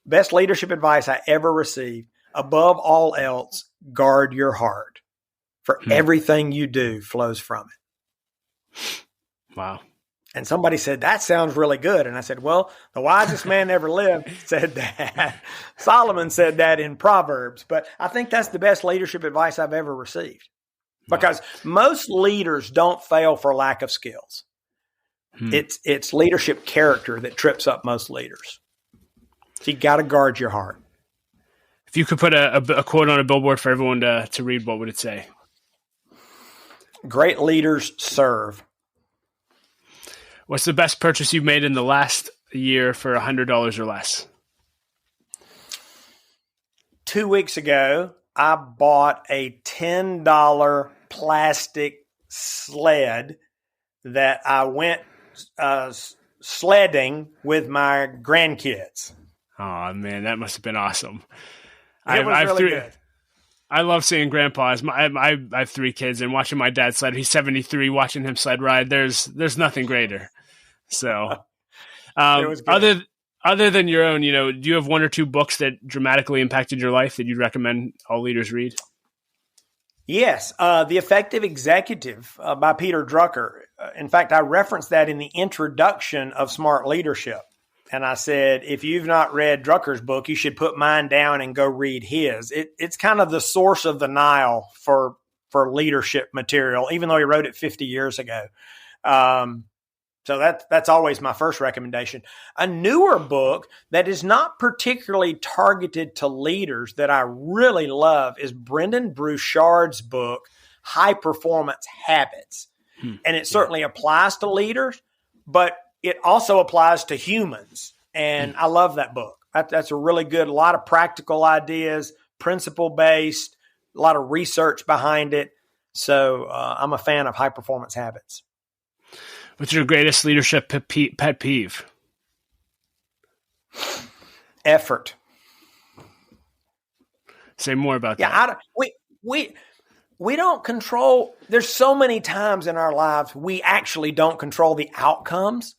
Best leadership advice I ever received: above all else, guard your heart, for everything you do flows from it. Wow. And somebody said, "That sounds really good." And I said, "Well, the wisest man ever lived said that." Solomon said that in Proverbs. But I think that's the best leadership advice I've ever received. Because most leaders don't fail for lack of skills. It's leadership character that trips up most leaders. So you got to guard your heart. If you could put a quote on a billboard for everyone to read, what would it say? Great leaders serve. What's the best purchase you've made in the last year for $100 or less? 2 weeks ago, I bought a $10 plastic sled that I went sledding with my grandkids. Oh, man, that must have been awesome. It was really good. I love seeing grandpas. I have 3 kids, and watching my dad sled. He's 73. Watching him sled ride, there's nothing greater. So, other than your own, do you have 1 or 2 books that dramatically impacted your life that you'd recommend all leaders read? Yes, The Effective Executive by Peter Drucker. In fact, I referenced that in the introduction of Smart Leadership. And I said, if you've not read Drucker's book, you should put mine down and go read his. It's kind of the source of the Nile for leadership material, even though he wrote it 50 years ago. So that's always my first recommendation. A newer book that is not particularly targeted to leaders that I really love is Brendan Burchard's book, High Performance Habits. And it certainly applies to leaders, but it also applies to humans. And I love that book. That's a really good, a lot of practical ideas, principle-based, a lot of research behind it. So I'm a fan of High Performance Habits. What's your greatest leadership pet peeve? Effort. Say more about that. Yeah, we don't control. There's so many times in our lives we actually don't control the outcomes.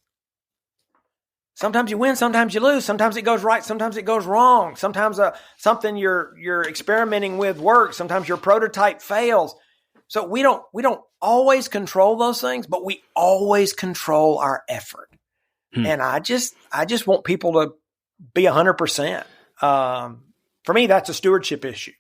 Sometimes you win, sometimes you lose. Sometimes it goes right, sometimes it goes wrong. Sometimes something you're experimenting with works. Sometimes your prototype fails. So we don't always control those things, but we always control our effort. And I just want people to be 100%. For me, that's a stewardship issue.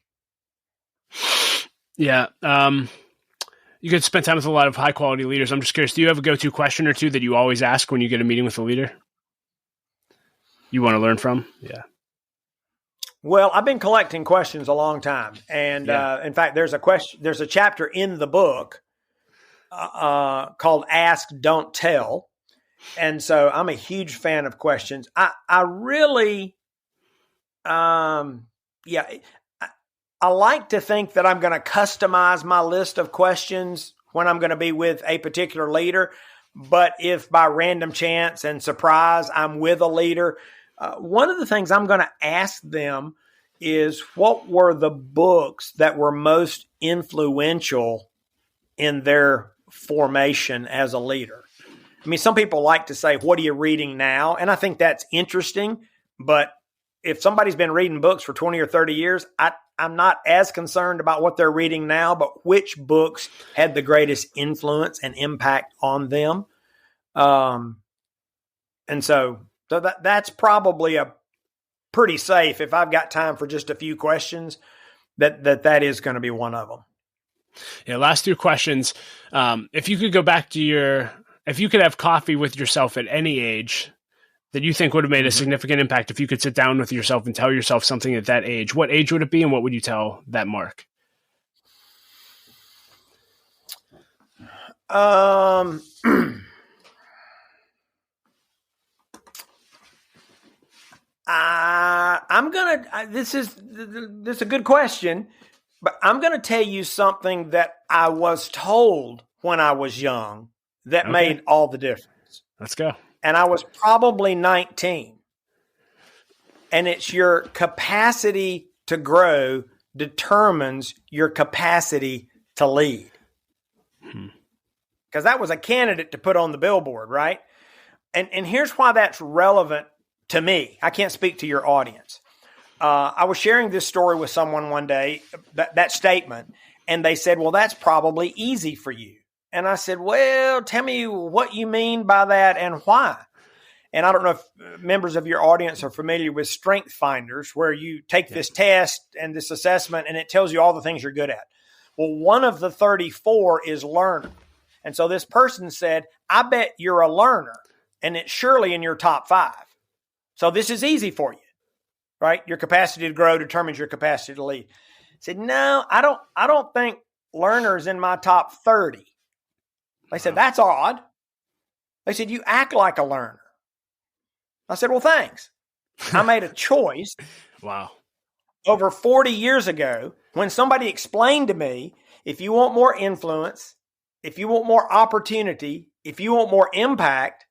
Yeah. You could spend time with a lot of high quality leaders. I'm just curious, do you have a go-to question or two that you always ask when you get a meeting with a leader you want to learn from? Yeah. Well, I've been collecting questions a long time. And in fact, there's a chapter in the book called Ask, Don't Tell. And so I'm a huge fan of questions. I really, I like to think that I'm going to customize my list of questions when I'm going to be with a particular leader. But if by random chance and surprise I'm with a leader, one of the things I'm going to ask them is, what were the books that were most influential in their formation as a leader? I mean, some people like to say, what are you reading now? And I think that's interesting. But if somebody's been reading books for 20 or 30 years, I'm not as concerned about what they're reading now, but which books had the greatest influence and impact on them. And so that's probably a pretty safe, if I've got time for just a few questions, that is going to be one of them. Yeah. Last 2 questions. If you could go back to if you could have coffee with yourself at any age that you think would have made a significant impact, if you could sit down with yourself and tell yourself something at that age, what age would it be and what would you tell that Mark? Um, this is a good question, but I'm going to tell you something that I was told when I was young that made all the difference. Let's go. And I was probably 19. And it's your capacity to grow determines your capacity to lead. Because that was a candidate to put on the billboard, right? And here's why that's relevant to me. I can't speak to your audience. I was sharing this story with someone one day, that statement, and they said, well, that's probably easy for you. And I said, well, tell me what you mean by that and why. And I don't know if members of your audience are familiar with Strength Finders, where you take this test and this assessment, and it tells you all the things you're good at. Well, one of the 34 is learner. And so this person said, I bet you're a learner, and it's surely in your top 5. So this is easy for you, right? Your capacity to grow determines your capacity to lead. I said, no, I don't think learner is in my top 30. They said, that's odd. They said, you act like a learner. I said, well, thanks. I made a choice. Wow. Over 40 years ago, when somebody explained to me, if you want more influence, if you want more opportunity, if you want more impact,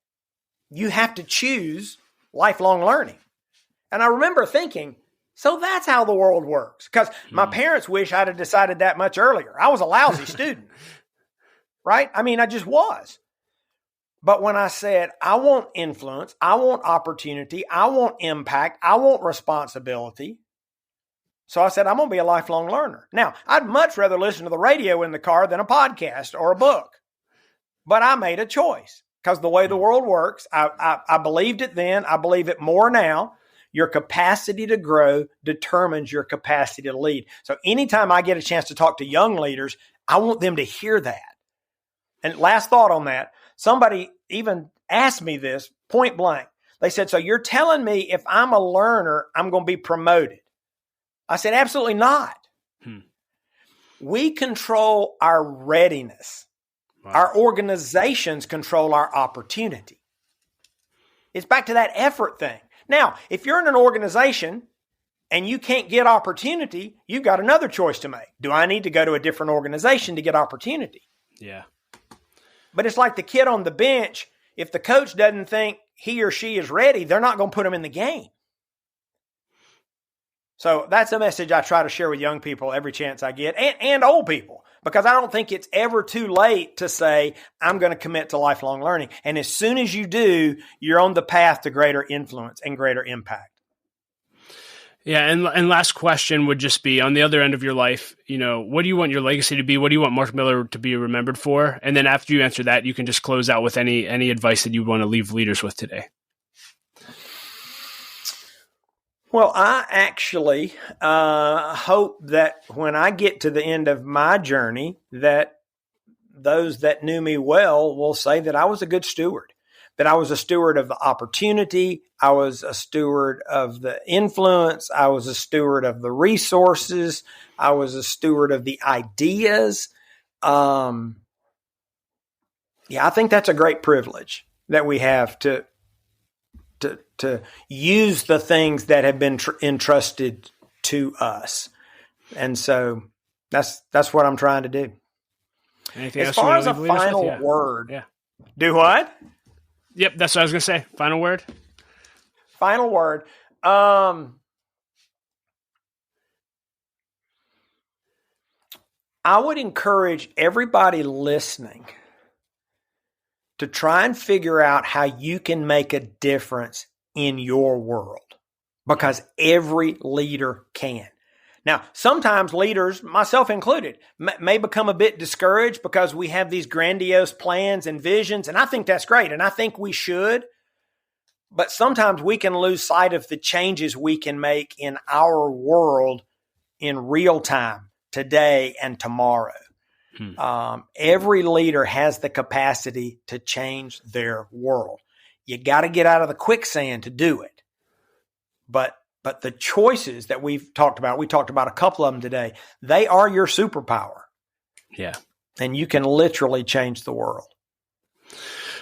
you have to choose lifelong learning. And I remember thinking, so that's how the world works. Because my parents wish I'd have decided that much earlier. I was a lousy student, right? I mean, I just was. But when I said, I want influence, I want opportunity, I want impact, I want responsibility. So I said, I'm going to be a lifelong learner. Now, I'd much rather listen to the radio in the car than a podcast or a book. But I made a choice because the way the world works, I believed it then. I believe it more now. Your capacity to grow determines your capacity to lead. So anytime I get a chance to talk to young leaders, I want them to hear that. And last thought on that, somebody even asked me this point blank. They said, so you're telling me if I'm a learner, I'm going to be promoted? I said, absolutely not. We control our readiness. Wow. Our organizations control our opportunity. It's back to that effort thing. Now, if you're in an organization and you can't get opportunity, you've got another choice to make. Do I need to go to a different organization to get opportunity? Yeah. But it's like the kid on the bench. If the coach doesn't think he or she is ready, they're not going to put him in the game. So that's a message I try to share with young people every chance I get, and old people, because I don't think it's ever too late to say, I'm going to commit to lifelong learning. And as soon as you do, you're on the path to greater influence and greater impact. Yeah. And last question would just be, on the other end of your life, what do you want your legacy to be? What do you want Mark Miller to be remembered for? And then after you answer that, you can just close out with any advice that you want to leave leaders with today. Well, I actually hope that when I get to the end of my journey, that those that knew me well will say that I was a good steward, that I was a steward of the opportunity, I was a steward of the influence, I was a steward of the resources, I was a steward of the ideas. I think that's a great privilege that we have to use the things that have been entrusted to us. And so that's what I'm trying to do. Anything as else far as a leave leaders with? final word, Yeah. Do what? Yep. That's what I was going to say. Final word. Final word. I would encourage everybody listening to try and figure out how you can make a difference in your world, because every leader can. Now, sometimes leaders, myself included, may become a bit discouraged because we have these grandiose plans and visions, and I think that's great, and I think we should. But sometimes we can lose sight of the changes we can make in our world in real time, today and tomorrow. Every leader has the capacity to change their world. You got to get out of the quicksand to do it. But the choices that we talked about a couple of them today, they are your superpower. Yeah. and you can literally change the world.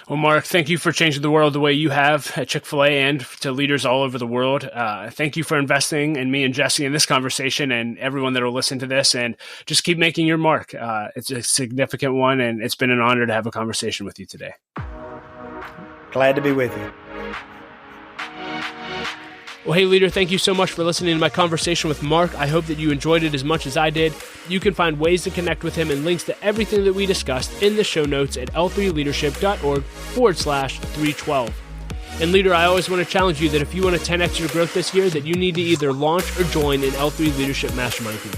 Well, Mark, thank you for changing the world the way you have at Chick-fil-A and to leaders all over the world. Thank you for investing in me and Jesse in this conversation and everyone that will listen to this, and just keep making your mark. It's a significant one, and it's been an honor to have a conversation with you today. Glad to be with you. Well, hey, leader, thank you so much for listening to my conversation with Mark. I hope that you enjoyed it as much as I did. You can find ways to connect with him and links to everything that we discussed in the show notes at l3leadership.org/312. And leader, I always want to challenge you that if you want to 10x your growth this year, that you need to either launch or join an L3 Leadership Mastermind Group.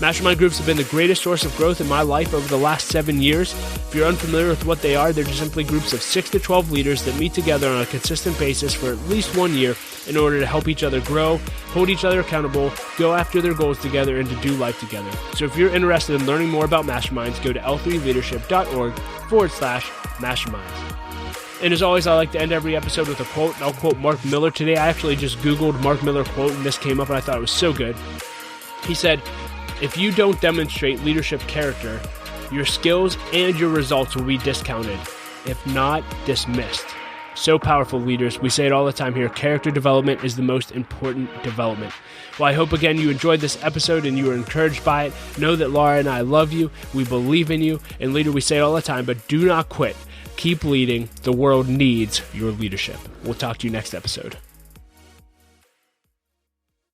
Mastermind groups have been the greatest source of growth in my life over the last 7 years. If you're unfamiliar with what they are, they're just simply groups of 6 to 12 leaders that meet together on a consistent basis for at least 1 year in order to help each other grow, hold each other accountable, go after their goals together, and to do life together. So if you're interested in learning more about masterminds, go to l3leadership.org/masterminds. And as always, I like to end every episode with a quote, and I'll quote Mark Miller today. I actually just Googled Mark Miller quote, and this came up, and I thought it was so good. He said, "If you don't demonstrate leadership character, your skills and your results will be discounted, if not dismissed." So powerful, leaders. We say it all the time here. Character development is the most important development. Well, I hope, again, you enjoyed this episode and you were encouraged by it. Know that Laura and I love you. We believe in you. And leader, we say it all the time, but do not quit. Keep leading. The world needs your leadership. We'll talk to you next episode.